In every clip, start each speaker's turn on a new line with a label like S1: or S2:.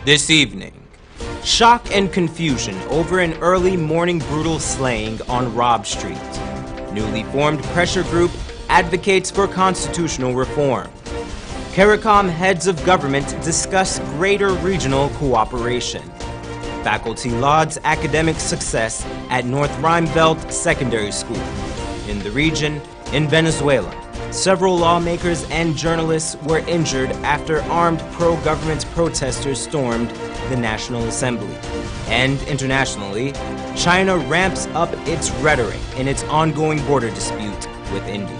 S1: This evening, shock and confusion over an early morning brutal slaying on Robb Street. Newly formed pressure group advocates for constitutional reform. CARICOM heads of government discuss greater regional cooperation. Faculty lauds academic success at North Rheinveld Secondary School. In the region, in Venezuela, several lawmakers and journalists were injured after armed pro-government protesters stormed the National Assembly. And internationally, China ramps up its rhetoric in its ongoing border dispute with India.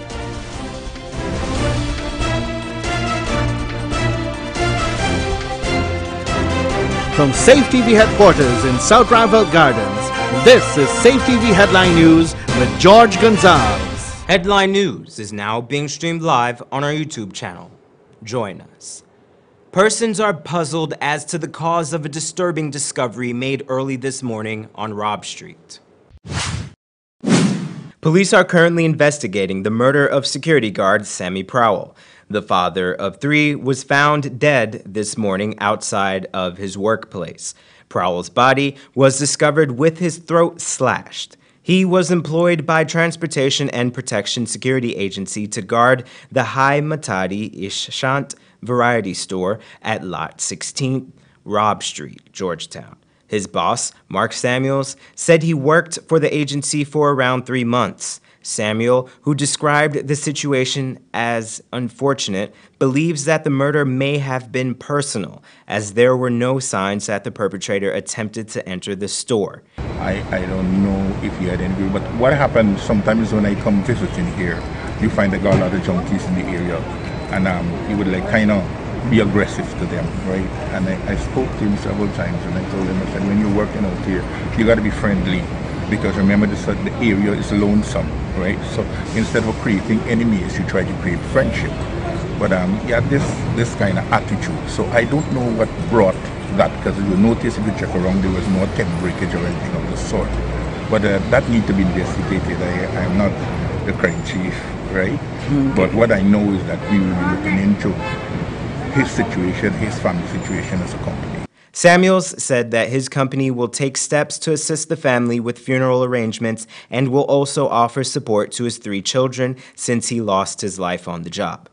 S2: From Safe TV headquarters in South Rheinveld Gardens, this is Safe TV Headline News with George Gonzalez.
S1: Headline News is now being streamed live on our YouTube channel. Join us. Persons are puzzled as to the cause of a disturbing discovery made early this morning on Robb Street. Police are currently investigating the murder of security guard Sammy Prowell. The father of three was found dead this morning outside of his workplace. Prowell's body was discovered with his throat slashed. He was employed by Transportation and Protection Security Agency to guard the High Matadi Ishant variety store at Lot 16, Robb Street, Georgetown. His boss, Mark Samuels, said he worked for the agency for around 3 months. Samuel, who described the situation as unfortunate, believes that the murder may have been personal, as there were no signs that the perpetrator attempted to enter the store.
S3: I don't know if he had any view, but what happens sometimes when I come visiting here, you find a lot of junkies in the area, and he would like kind of be aggressive to them, right? And I spoke to him several times, and I told him, I said, when you're working out here, you got to be friendly, because remember the area is lonesome, right? So instead of creating enemies, you try to create friendship. But he had this kind of attitude. So I don't know what brought that, because you notice if you check around, there was no attempt breakage or anything of the sort. But that needs to be investigated. I am not the crime chief, right? But what I know is that we will be looking into his situation, his family situation as a company.
S1: Samuels said that his company will take steps to assist the family with funeral arrangements and will also offer support to his 3 children since he lost his life on the job.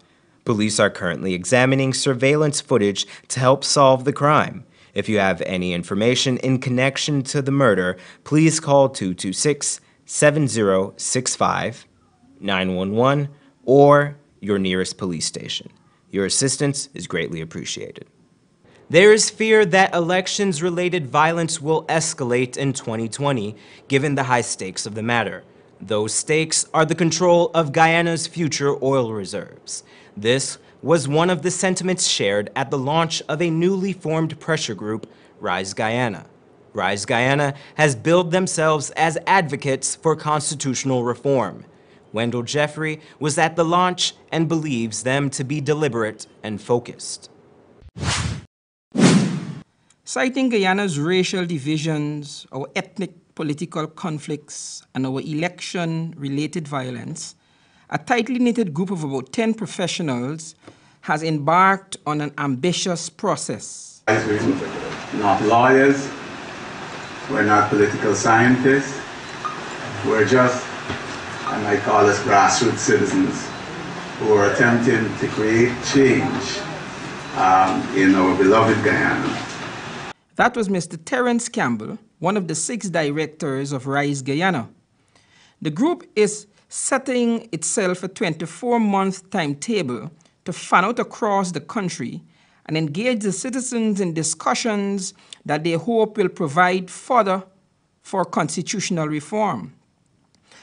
S1: Police are currently examining surveillance footage to help solve the crime. If you have any information in connection to the murder, please call 226-7065-911 or your nearest police station. Your assistance is greatly appreciated. There is fear that elections-related violence will escalate in 2020, given the high stakes of the matter. Those stakes are the control of Guyana's future oil reserves. This was one of the sentiments shared at the launch of a newly formed pressure group, Rise Guyana. Rise Guyana has billed themselves as advocates for constitutional reform. Wendell Jeffrey was at the launch and believes them to be deliberate and focused.
S4: Citing Guyana's racial divisions, our ethnic political conflicts, and our election-related violence, a tightly knitted group of about 10 professionals has embarked on an ambitious process.
S5: We're not lawyers, we're not political scientists, we're just, I might call us grassroots citizens, who are attempting to create change in our beloved Guyana.
S4: That was Mr. Terence Campbell, one of the 6 directors of Rise Guyana. The group is setting itself a 24-month timetable to fan out across the country and engage the citizens in discussions that they hope will provide fodder for constitutional reform.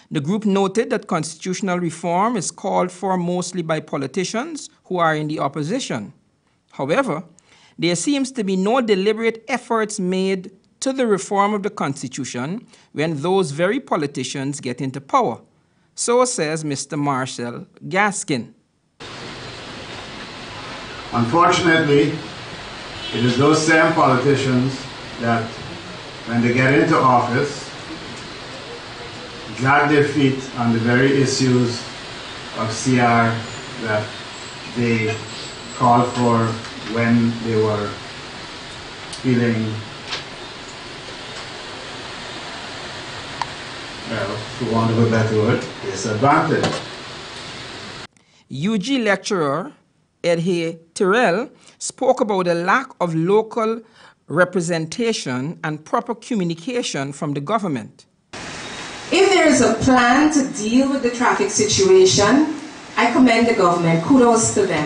S4: The group noted that constitutional reform is called for mostly by politicians who are in the opposition. However, there seems to be no deliberate efforts made to the reform of the Constitution when those very politicians get into power. So says Mr. Marcel Gaskin.
S6: Unfortunately, it is those same politicians that, when they get into office, drag their feet on the very issues of CR that they called for when they were feeling, well, for want of a better word, disadvantaged.
S4: UG lecturer Edhe Tyrrell spoke about the lack of local representation and proper communication from the government.
S7: If there is a plan to deal with the traffic situation, I commend the government. Kudos to them.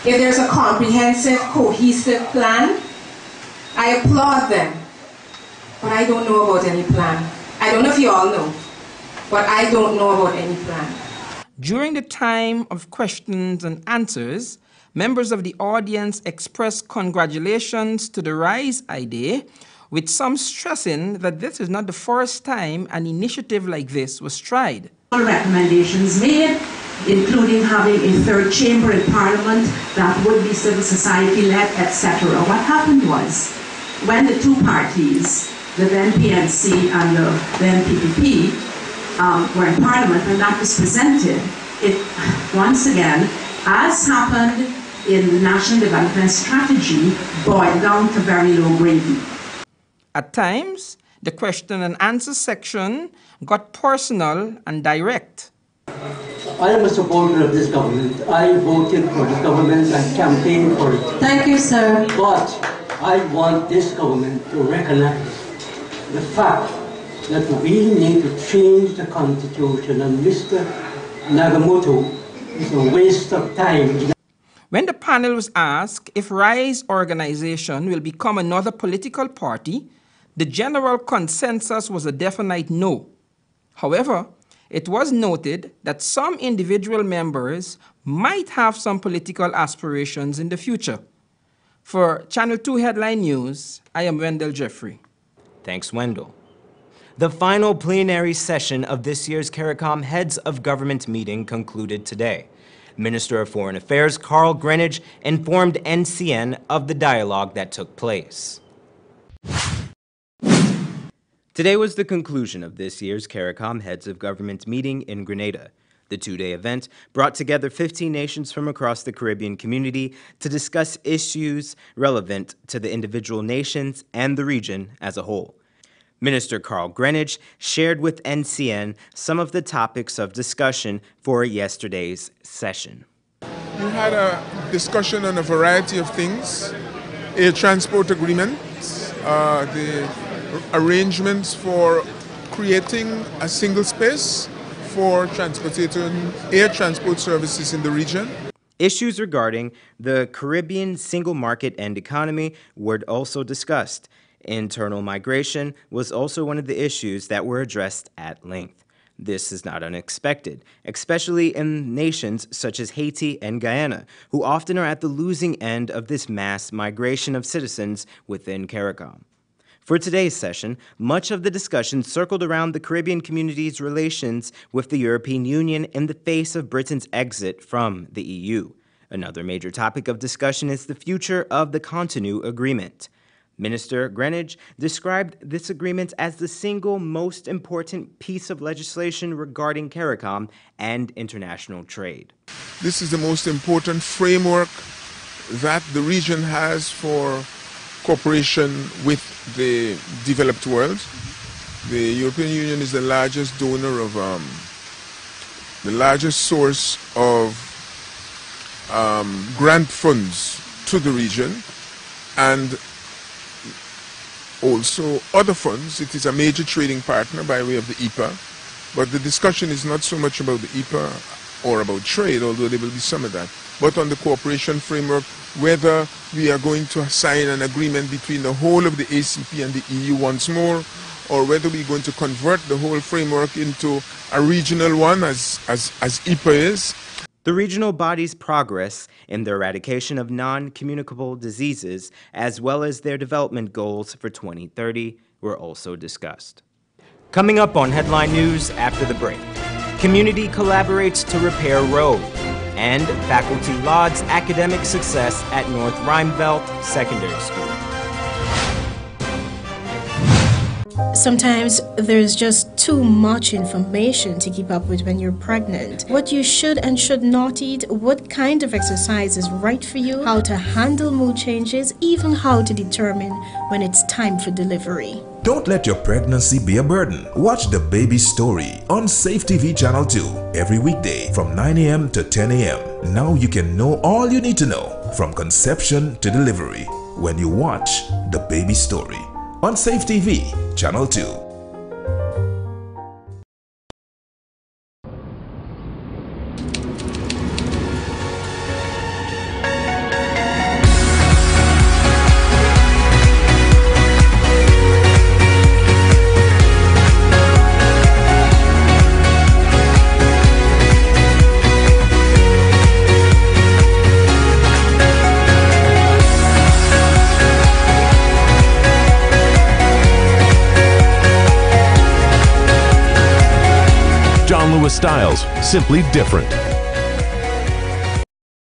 S7: If there's a comprehensive, cohesive plan, I applaud them. But I don't know about any plan. I don't know if you all know, but I don't know about any plan.
S4: During the time of questions and answers, members of the audience expressed congratulations to the RISE idea, with some stressing that this is not the first time an initiative like this was tried.
S8: Recommendations made, including having a third chamber in Parliament that would be civil society-led, etc. What happened was, when the two parties, the then PNC and the then PPP, were in Parliament, when that was presented, it once again, as happened in the National Development Strategy, boiled down to very low grading.
S4: At times, the question and answer section got personal and direct.
S9: I am a supporter of this government. I voted for this government and campaigned for it.
S7: Thank you, sir.
S9: But I want this government to recognize the fact that we need to change the constitution, and Mr. Nagamoto is a waste of time.
S4: When the panel was asked if RISE organization will become another political party, the general consensus was a definite no. However, it was noted that some individual members might have some political aspirations in the future. For Channel 2 Headline News, I am Wendell Jeffrey.
S1: Thanks, Wendell. The final plenary session of this year's CARICOM Heads of Government meeting concluded today. Minister of Foreign Affairs Carl Greenidge informed NCN of the dialogue that took place. Today was the conclusion of this year's CARICOM Heads of Government meeting in Grenada. The two-day event brought together 15 nations from across the Caribbean community to discuss issues relevant to the individual nations and the region as a whole. Minister Carl Greenidge shared with NCN some of the topics of discussion for yesterday's session.
S10: We had a discussion on a variety of things: air transport agreements, the arrangements for creating a single space for transporting air transport services in the region.
S1: Issues regarding the Caribbean single market and economy were also discussed. Internal migration was also one of the issues that were addressed at length. This is not unexpected, especially in nations such as Haiti and Guyana, who often are at the losing end of this mass migration of citizens within CARICOM. For today's session, much of the discussion circled around the Caribbean community's relations with the European Union in the face of Britain's exit from the EU. Another major topic of discussion is the future of the Cotonou Agreement. Minister Greenidge described this agreement as the single most important piece of legislation regarding CARICOM and international trade.
S10: This is the most important framework that the region has for cooperation with the developed world. The European Union is the largest donor of, the largest source of grant funds to the region, and also other funds. It is a major trading partner by way of the EPA, but the discussion is not so much about the EPA or about trade, although there will be some of that, but on the cooperation framework, whether we are going to sign an agreement between the whole of the ACP and the EU once more, or whether we're going to convert the whole framework into a regional one as EPA is.
S1: The regional body's progress in the eradication of non-communicable diseases, as well as their development goals for 2030, were also discussed. Coming up on Headline News after the break, community collaborates to repair road, and faculty lauds academic success at North Rheinveld Secondary School.
S11: Sometimes there's just too much information to keep up with when you're pregnant. What you should and should not eat, what kind of exercise is right for you, how to handle mood changes, even how to determine when it's time for delivery.
S12: Don't let your pregnancy be a burden. Watch The Baby Story on Safe TV Channel 2 every weekday from 9 a.m. to 10 a.m. Now you can know all you need to know from conception to delivery when you watch The Baby Story on Safe TV Channel 2.
S13: Styles, simply different.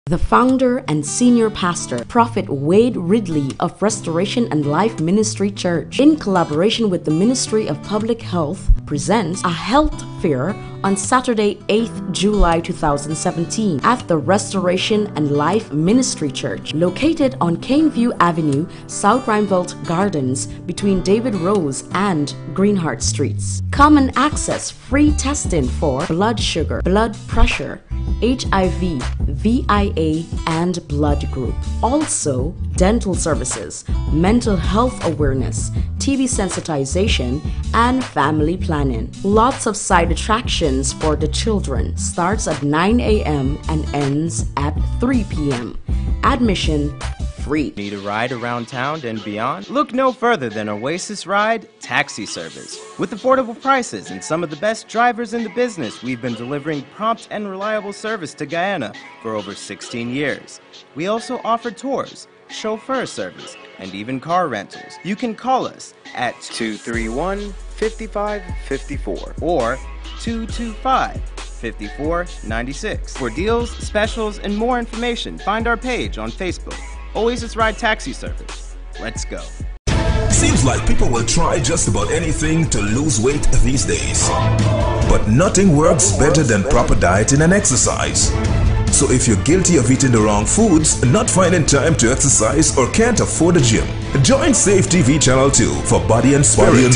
S14: The founder and senior pastor, Prophet Wade Ridley of Restoration and Life Ministry Church, in collaboration with the Ministry of Public Health, presents a health fair on Saturday, 8th July 2017 at the Restoration and Life Ministry Church, located on Caneview Avenue, South Rheinveld Gardens, between David Rose and Greenheart Streets. Come and access free testing for blood sugar, blood pressure, HIV, VIA, and blood group. Also, dental services, mental health awareness, TB sensitization, and family planning. Lots of side attractions for the children. Starts at 9 a.m. and ends at 3 p.m. Admission free.
S1: Need a ride around town and beyond? Look no further than Oasis Ride Taxi Service. With affordable prices and some of the best drivers in the business, we've been delivering prompt and reliable service to Guyana for over 16 years. We also offer tours, chauffeur service, and even car rentals. You can call us at 231-5554 or 225-5496. For deals, specials, and more information, find our page on Facebook, Oasis Ride Taxi Service. Let's go.
S12: Seems like people will try just about anything to lose weight these days. But nothing works better than proper dieting and exercise. So if you're guilty of eating the wrong foods, not finding time to exercise, or can't afford a gym, join Safe TV Channel 2 for Body and Spirit.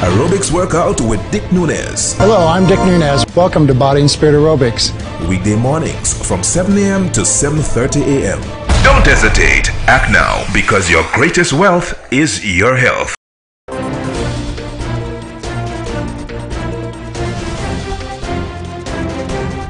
S12: Aerobics workout with Dick Nunez.
S15: Hello, I'm Dick Nunez. Welcome to Body and Spirit Aerobics.
S12: Weekday mornings from 7 a.m. to 7:30 a.m. Don't hesitate. Act now, because your greatest wealth is your health.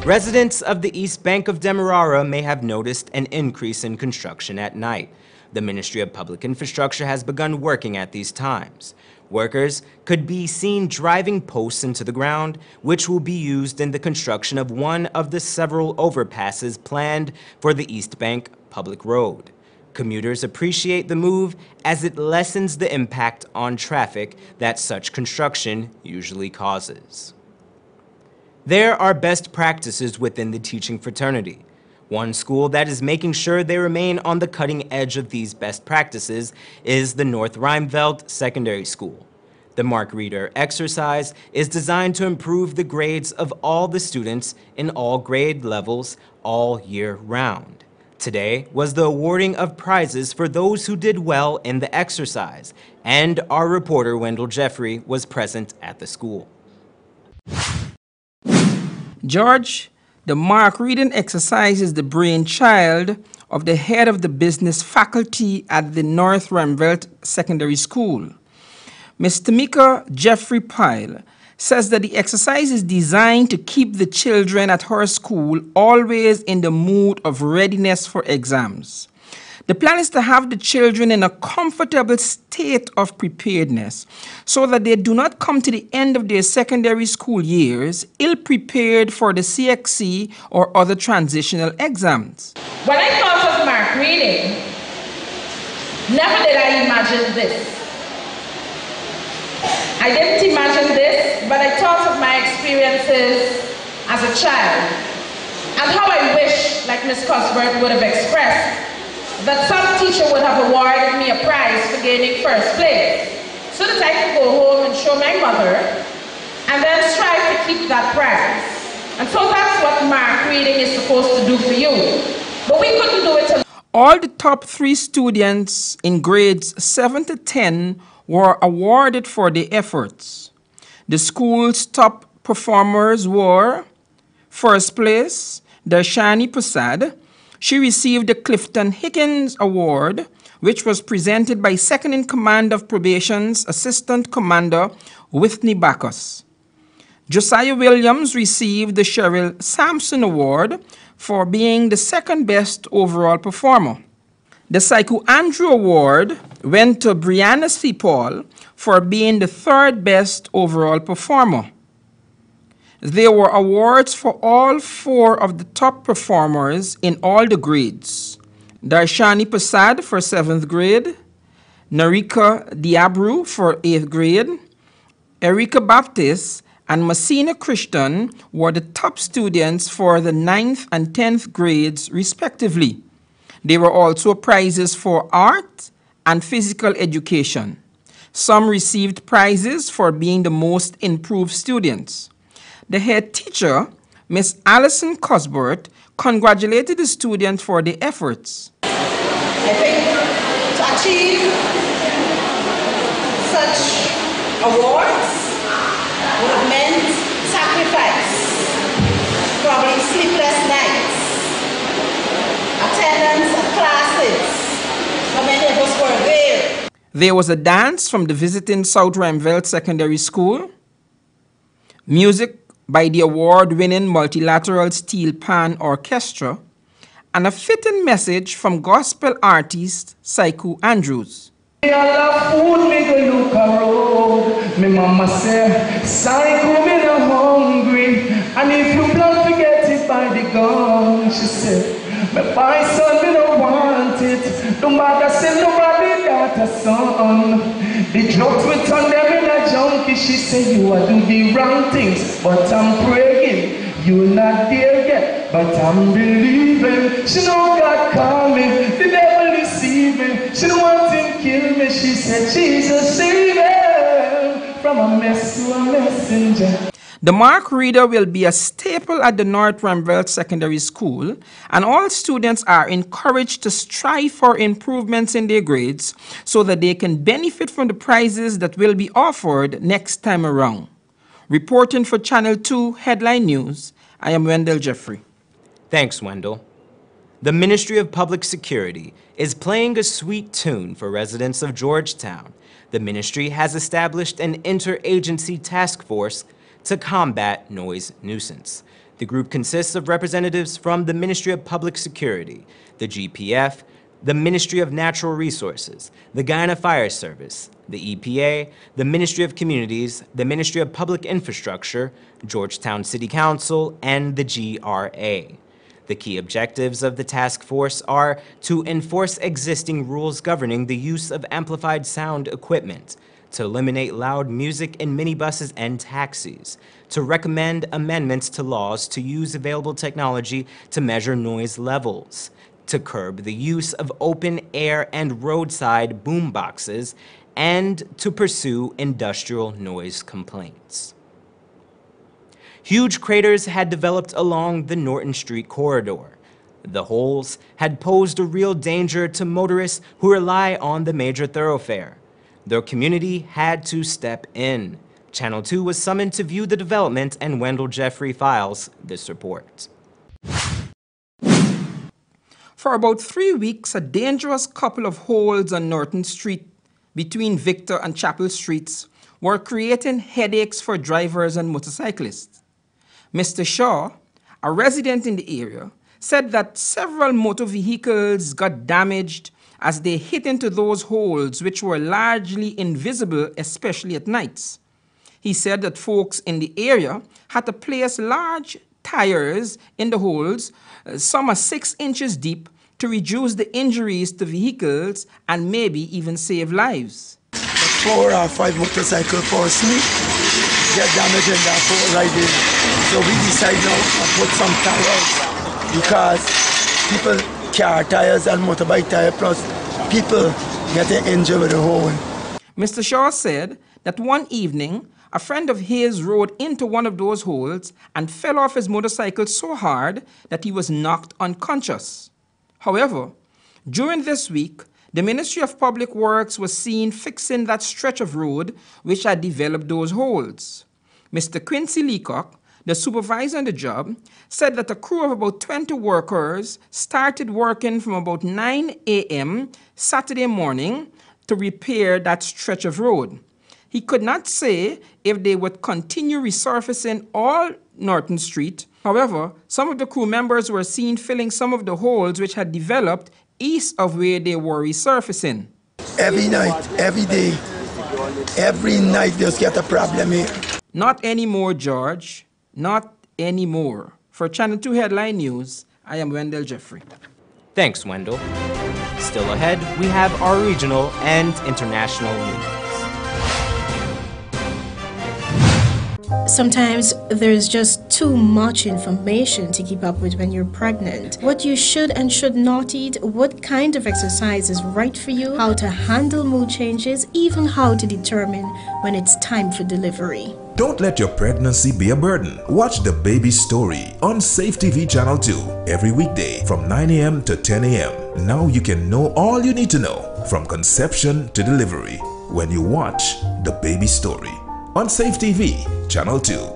S1: Residents of the East Bank of Demerara may have noticed an increase in construction at night. The Ministry of Public Infrastructure has begun working at these times. Workers could be seen driving posts into the ground, which will be used in the construction of one of the several overpasses planned for the East Bank Public Road. Commuters appreciate the move as it lessens the impact on traffic that such construction usually causes. There are best practices within the teaching fraternity. One school that is making sure they remain on the cutting edge of these best practices is the North Rheinveld Secondary School. The Mark Reader exercise is designed to improve the grades of all the students in all grade levels all year round. Today was the awarding of prizes for those who did well in the exercise, and our reporter Wendell Jeffrey was present at the school.
S4: George, the mark reading exercise is the brainchild of the head of the business faculty at the North Rheinveld Secondary School. Ms. Tamika Jeffrey Pyle says that the exercise is designed to keep the children at her school always in the mood of readiness for exams. The plan is to have the children in a comfortable state of preparedness so that they do not come to the end of their secondary school years ill-prepared for the CXC or other transitional exams.
S16: When I thought of mark reading, never did I imagine this. I didn't imagine this, but I thought of my experiences as a child and how I wish, like Ms. Cuthbert would have expressed, that some teacher would have awarded me a prize for gaining first place, so that like to go home and show my mother, and then strive to keep that prize. And so that's what mark reading is supposed to do for you. But we couldn't do it alone.
S4: All the top 3 students in grades 7 to 10 were awarded for their efforts. The school's top performers were, first place, Darshani Prasad. She received the Clifton Higgins Award, which was presented by Second in Command of Probation's Assistant Commander Whitney Bacchus. Josiah Williams received the Cheryl Sampson Award for being the second best overall performer. The Saiku Andrew Award went to Brianna C. Paul for being the third best overall performer. There were awards for all 4 of the top performers in all the grades. Darshani Prasad for 7th grade, Narika Diabru for 8th grade, Erika Baptist and Messina Christian were the top students for the 9th and 10th grades respectively. There were also prizes for art and physical education. Some received prizes for being the most improved students. The head teacher, Miss Alison Cuthbert, congratulated the students for their efforts.
S17: I think to achieve such awards would have meant sacrifice, probably sleepless nights, attendance at classes. How many of us were there?
S4: There was a dance from the visiting South Ramveld Secondary School, music by the award-winning Multilateral Steel Pan Orchestra, and a fitting message from gospel artist Saiku Andrews.
S18: Me a love food, me go look around. Me mama say, Saiku, me no hungry. And if you plan to get it by the gun, she said, me buy son, me no want it. No matter say nobody got a son. The drugs will turn them in a junkie. She said, you are doing the wrong things, but I'm praying. You're not there yet, but I'm believing. She know God call me, the devil deceive me. She don't want him kill me. She said, Jesus save him from a mess to a messenger.
S4: The mark reader will be a staple at the North Ramveld Secondary School, and all students are encouraged to strive for improvements in their grades so that they can benefit from the prizes that will be offered next time around. Reporting for Channel 2 Headline News, I am Wendell Jeffrey.
S1: Thanks, Wendell. The Ministry of Public Security is playing a sweet tune for residents of Georgetown. The ministry has established an interagency task force to combat noise nuisance. The group consists of representatives from the Ministry of Public Security, the GPF, the Ministry of Natural Resources, the Guyana Fire Service, the EPA, the Ministry of Communities, the Ministry of Public Infrastructure, Georgetown City Council, and the GRA. The key objectives of the task force are to enforce existing rules governing the use of amplified sound equipment, to eliminate loud music in minibuses and taxis, to recommend amendments to laws to use available technology to measure noise levels, to curb the use of open air and roadside boomboxes, and to pursue industrial noise complaints. Huge craters had developed along the Norton Street corridor. The holes had posed a real danger to motorists who rely on the major thoroughfare. Their community had to step in. Channel 2 was summoned to view the development, and Wendell Jeffrey files this report.
S4: For about 3 weeks, a dangerous couple of holes on Norton Street between Victor and Chapel Streets were creating headaches for drivers and motorcyclists. Mr. Shaw, a resident in the area, said that several motor vehicles got damaged as they hit into those holes, which were largely invisible, especially at nights. He said that folks in the area had to place large tires in the holes, some are 6 inches deep, to reduce the injuries to vehicles and maybe even save lives.
S19: 4 or 5 motorcycles forced me get damaged in that hole riding. So we decided now to put some tires because people car tires and motorbike tires, plus people getting injured with the hole.
S4: Mr. Shaw said that one evening, a friend of his rode into one of those holes and fell off his motorcycle so hard that he was knocked unconscious. However, during this week, the Ministry of Public Works was seen fixing that stretch of road which had developed those holes. Mr. Quincy Leacock, the supervisor on the job, said that a crew of about 20 workers started working from about 9 a.m. Saturday morning to repair that stretch of road. He could not say if they would continue resurfacing all Norton Street. However, some of the crew members were seen filling some of the holes which had developed east of where they were resurfacing.
S19: Every night, every day, every night there's get a problem here.
S4: Not anymore, George. Not anymore. For Channel 2 Headline News, I am Wendell Jeffrey.
S1: Thanks, Wendell. Still ahead, we have our regional and international news.
S11: Sometimes there's just too much information to keep up with when you're pregnant. What you should and should not eat, what kind of exercise is right for you, how to handle mood changes, even how to determine when it's time for delivery.
S12: Don't let your pregnancy be a burden. Watch The Baby Story on Safe TV Channel 2 every weekday from 9 a.m. to 10 a.m. Now you can know all you need to know from conception to delivery when you watch The Baby Story on Safe TV Channel 2.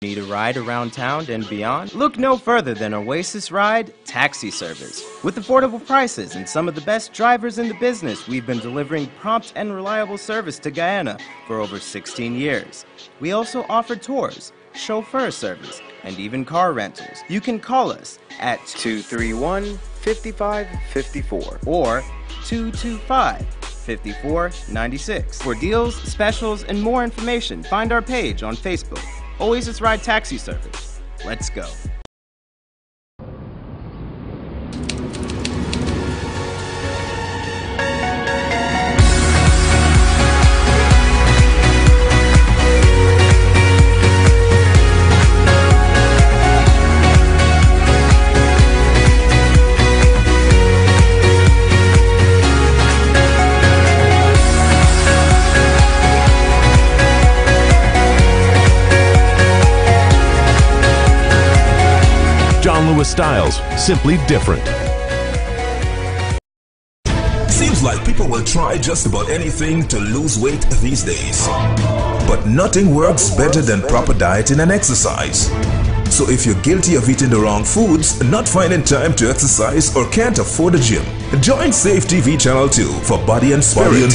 S1: Need a ride around town and beyond? Look no further than Oasis Ride Taxi Service. With affordable prices and some of the best drivers in the business, we've been delivering prompt and reliable service to Guyana for over 16 years. We also offer tours, chauffeur service, and even car rentals. You can call us at 231-5554 or 225-5496. For deals, specials, and more information, find our page on Facebook. Oasis Ride Taxi Service. Let's go.
S13: Styles, simply different.
S12: Seems like people will try just about anything to lose weight these days. But nothing works better than proper dieting and exercise. So if you're guilty of eating the wrong foods, not finding time to exercise, or can't afford a gym, join Safe TV Channel 2 for Body and Spirit.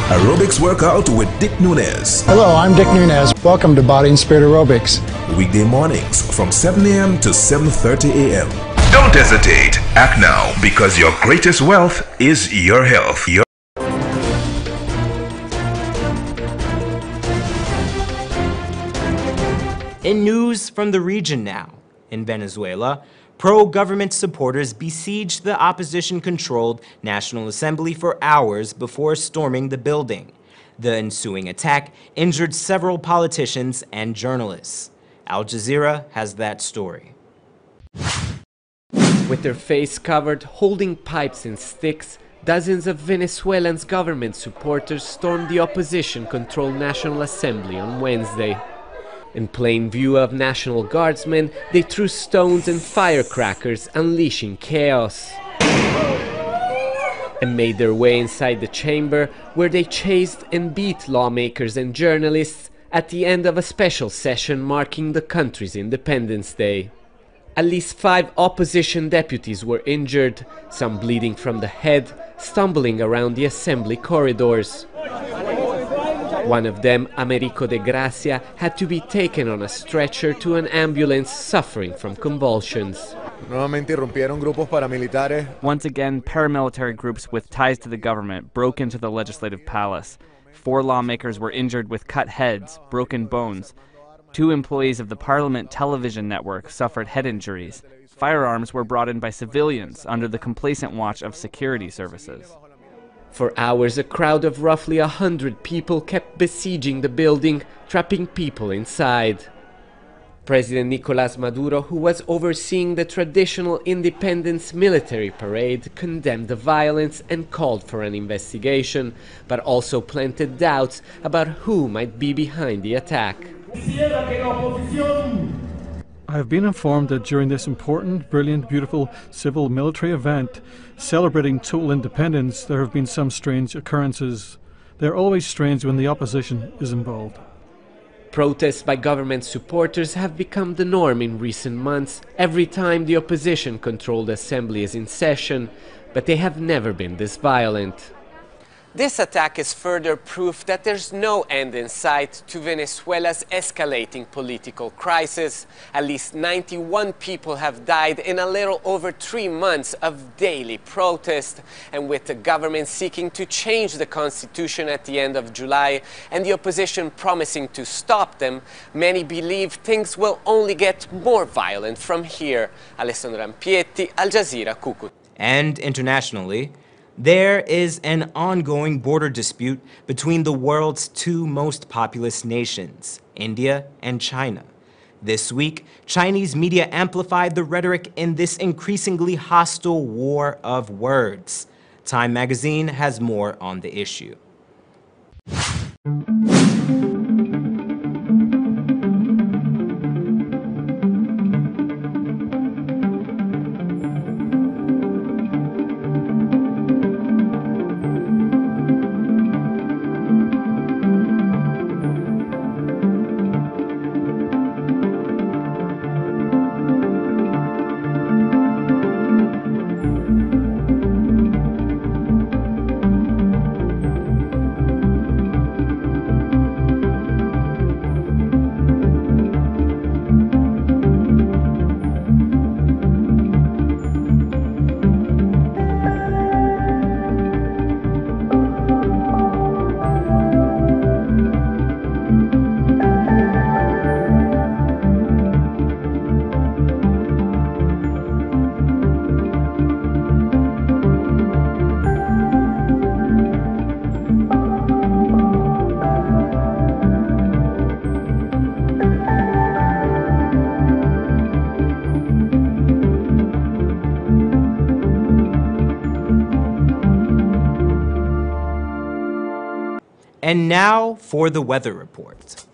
S12: Aerobics workout with Dick Nunez.
S15: Hello, I'm Dick Nunez. Welcome to Body and Spirit Aerobics.
S12: Weekday mornings from 7 a.m. to 7:30 a.m. Don't hesitate. Act now, because your greatest wealth is your health.
S1: In news from the region now, in Venezuela, pro-government supporters besieged the opposition-controlled National Assembly for hours before storming the building. The ensuing attack injured several politicians and journalists. Al Jazeera has that story.
S20: With their face covered, holding pipes and sticks, dozens of Venezuelans' government supporters stormed the opposition-controlled National Assembly on Wednesday. In plain view of National Guardsmen, they threw stones and firecrackers, unleashing chaos, and made their way inside the chamber, where they chased and beat lawmakers and journalists at the end of a special session marking the country's Independence Day. At least 5 opposition deputies were injured, some bleeding from the head, stumbling around the assembly corridors. One of them, Americo de Gracia, had to be taken on a stretcher to an ambulance suffering from convulsions.
S21: Once again, paramilitary groups with ties to the government broke into the Legislative Palace. 4 lawmakers were injured with cut heads, broken bones. 2 employees of the Parliament television network suffered head injuries. Firearms were brought in by civilians under the complacent watch of security services.
S20: For hours, a crowd of roughly 100 people kept besieging the building, trapping people inside. President Nicolás Maduro, who was overseeing the traditional Independence military parade, condemned the violence and called for an investigation, but also planted doubts about who might be behind the attack.
S2: I have been informed that during this important, brilliant, beautiful civil military event celebrating total independence, there have been some strange occurrences. They are always strange when the opposition is involved.
S20: Protests by government supporters have become the norm in recent months every time the opposition-controlled assembly is in session, but they have never been this violent. This attack is further proof that there's no end in sight to Venezuela's escalating political crisis. At least 91 people have died in a little over 3 months of daily protest. And with the government seeking to change the constitution at the end of July and the opposition promising to stop them, many believe things will only get more violent from here. Alessandro Ampietti, Al Jazeera, Cucut.
S1: And internationally, there is an ongoing border dispute between the world's two most populous nations, India and China. This week, Chinese media amplified the rhetoric in this increasingly hostile war of words. Time magazine has more on the issue. And now for the weather report.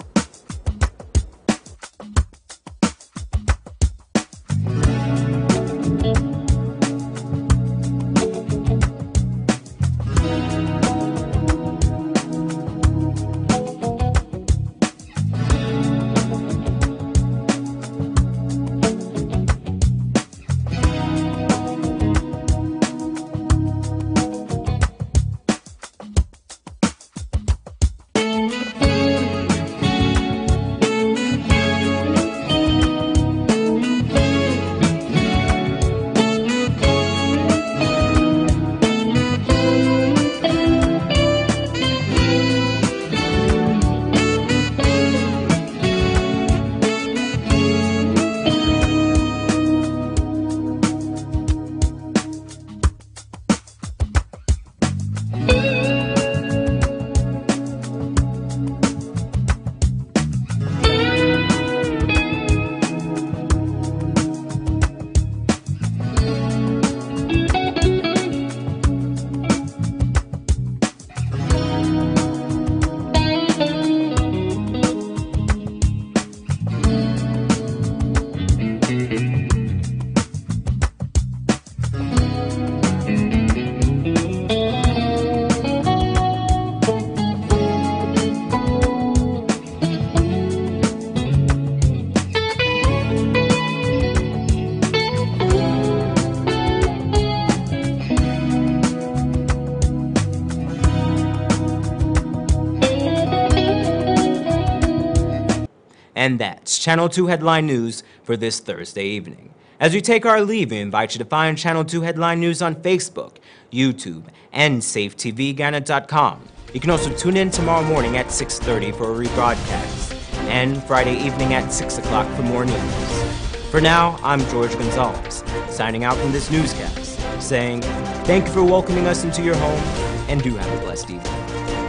S1: And that's Channel 2 Headline News for this Thursday evening. As we take our leave, we invite you to find Channel 2 Headline News on Facebook, YouTube, and safetvghana.com. You can also tune in tomorrow morning at 6:30 for a rebroadcast, and Friday evening at 6 o'clock for more news. For now, I'm George Gonzalez, signing out from this newscast, saying thank you for welcoming us into your home, and do have a blessed evening.